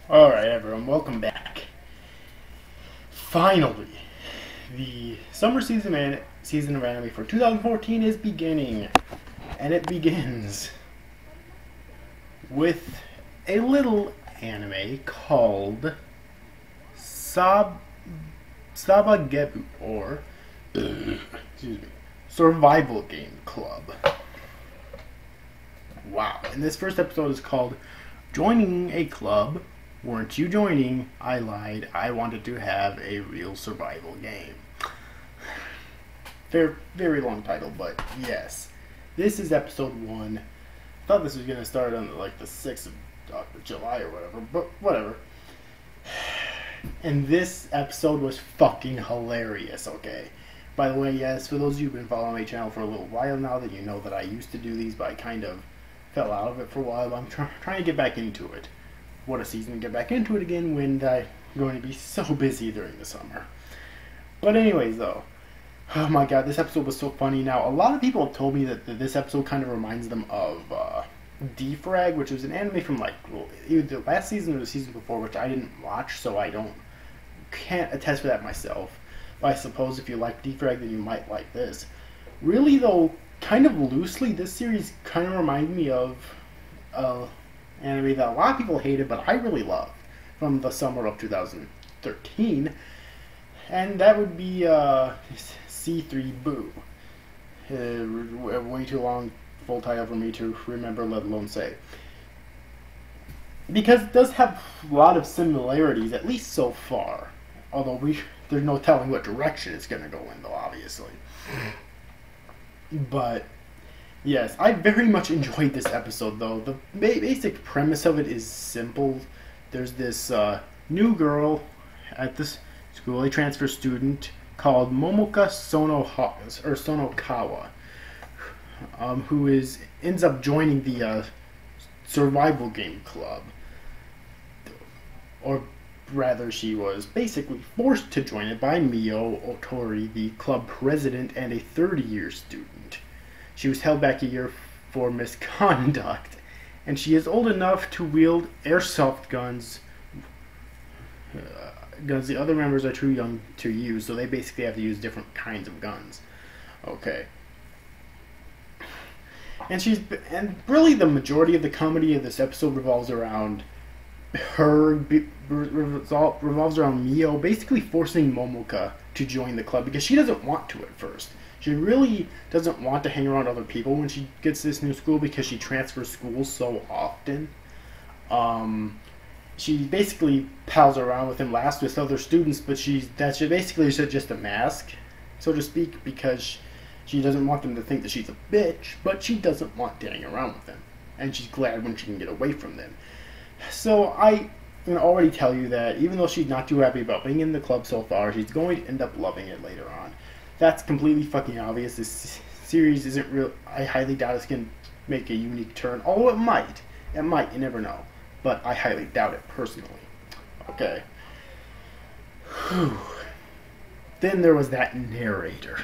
Alright, everyone, welcome back. Finally, the summer season of anime for 2014 is beginning. And it begins with a little anime called Sabagebu, or excuse me, Survival Game Club. Wow. And this first episode is called Joining a Club. Weren't you joining? I lied. I wanted to have a real survival game. Very, very long title, but yes. This is episode 1. I thought this was going to start on like the 6th of July or whatever, but whatever. And this episode was fucking hilarious, okay? By the way, yes, for those of you who've been following my channel for a little while now, that you know that I used to do these, but I kind of fell out of it for a while. But I'm trying to get back into it. What a season to get back into it again when I'm going to be so busy during the summer. But anyways, though, oh my god, this episode was so funny. Now, a lot of people have told me that this episode kind of reminds them of Defrag, which was an anime from like either the last season or the season before, which I didn't watch, so can't attest for that myself. But I suppose if you like Defrag, then you might like this. Really, though, kind of loosely, this series kind of reminded me of anime that a lot of people hated, but I really loved from the summer of 2013, and that would be C3 Boo. Way too long full title for me to remember, let alone say. Because it does have a lot of similarities, at least so far. Although there's no telling what direction it's going to go in, though, obviously. But yes, I very much enjoyed this episode, though. The basic premise of it is simple. There's this new girl at this school, a transfer student called Momoka Sonokawa, who ends up joining the survival game club. Or rather, she was basically forced to join it by Mio Otori, the club president and a third-year student. She was held back a year for misconduct, and she is old enough to wield airsoft guns. Guns the other members are too young to use, so they basically have to use different kinds of guns. Okay. And really the majority of the comedy of this episode revolves around Mio basically forcing Momoka to join the club because she doesn't want to at first. She really doesn't want to hang around other people when she gets to this new school because she transfers schools so often. She basically pals around with him, laughs with other students, but that's basically just a mask, so to speak, because she doesn't want them to think that she's a bitch, but she doesn't want to hang around with them, and she's glad when she can get away from them. So I can already tell you that even though she's not too happy about being in the club so far, she's going to end up loving it later on. That's completely fucking obvious. This series isn't real. I highly doubt it's going to make a unique turn. Although it might. It might. You never know. But I highly doubt it personally. Okay. Whew. Then there was that narrator.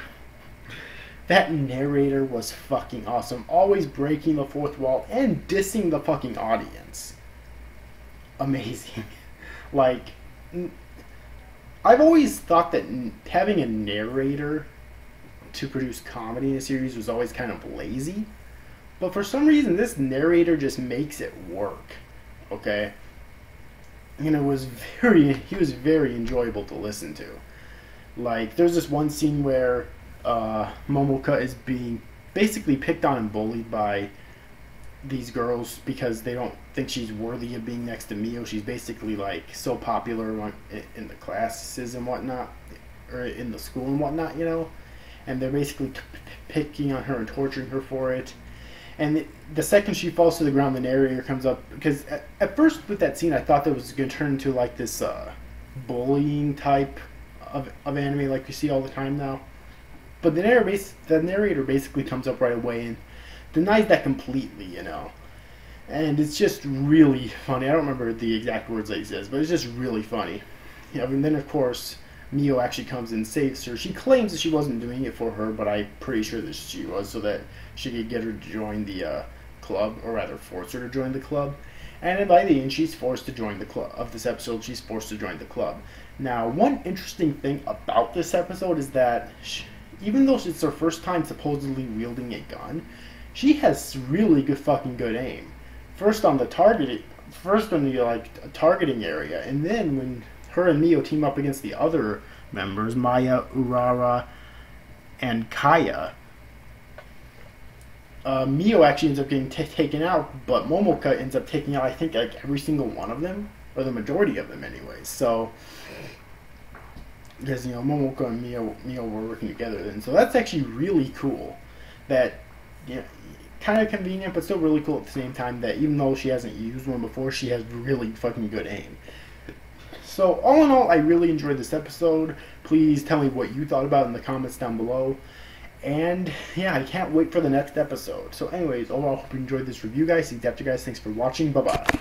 That narrator was fucking awesome. Always breaking the fourth wall and dissing the fucking audience. Amazing. Like, I've always thought that having a narrator to produce comedy in a series was always kind of lazy, but for some reason this narrator just makes it work. Okay, and he was very enjoyable to listen to. Like, there's this one scene where Momoka is being basically picked on and bullied by these girls because they don't think she's worthy of being next to Mio. She's basically like so popular in the classes and whatnot, or in the school and whatnot, you know, and they're basically picking on her and torturing her for it. And the second she falls to the ground, the narrator comes up, because at first with that scene I thought that was going to turn into like this bullying type of anime like you see all the time now, but the narrator basically comes up right away and denies that completely, you know. And it's just really funny. I don't remember the exact words that he says, but it's just really funny. You know, and then of course Mio actually comes and saves her. She claims that she wasn't doing it for her, but I'm pretty sure that she was, so that she could get her to join the club, or rather force her to join the club. And then by the end, she's forced to join the club. Of this episode, she's forced to join the club. Now, one interesting thing about this episode is that even though it's her first time supposedly wielding a gun, she has really good aim. First on the targeting area, and then when her and Mio team up against the other members, Maya, Urara, and Kaya, Mio actually ends up getting taken out, but Momoka ends up taking out, I think, like every single one of them, or the majority of them anyways. So, because, Momoka and Mio were working together then. So that's actually really cool. That, kind of convenient, but still really cool at the same time, that even though she hasn't used one before, she has really fucking good aim. So, all in all, I really enjoyed this episode. Please tell me what you thought about it in the comments down below. And, yeah, I can't wait for the next episode. So, anyways, overall, I hope you enjoyed this review, guys. See you after, guys. Thanks for watching. Bye-bye.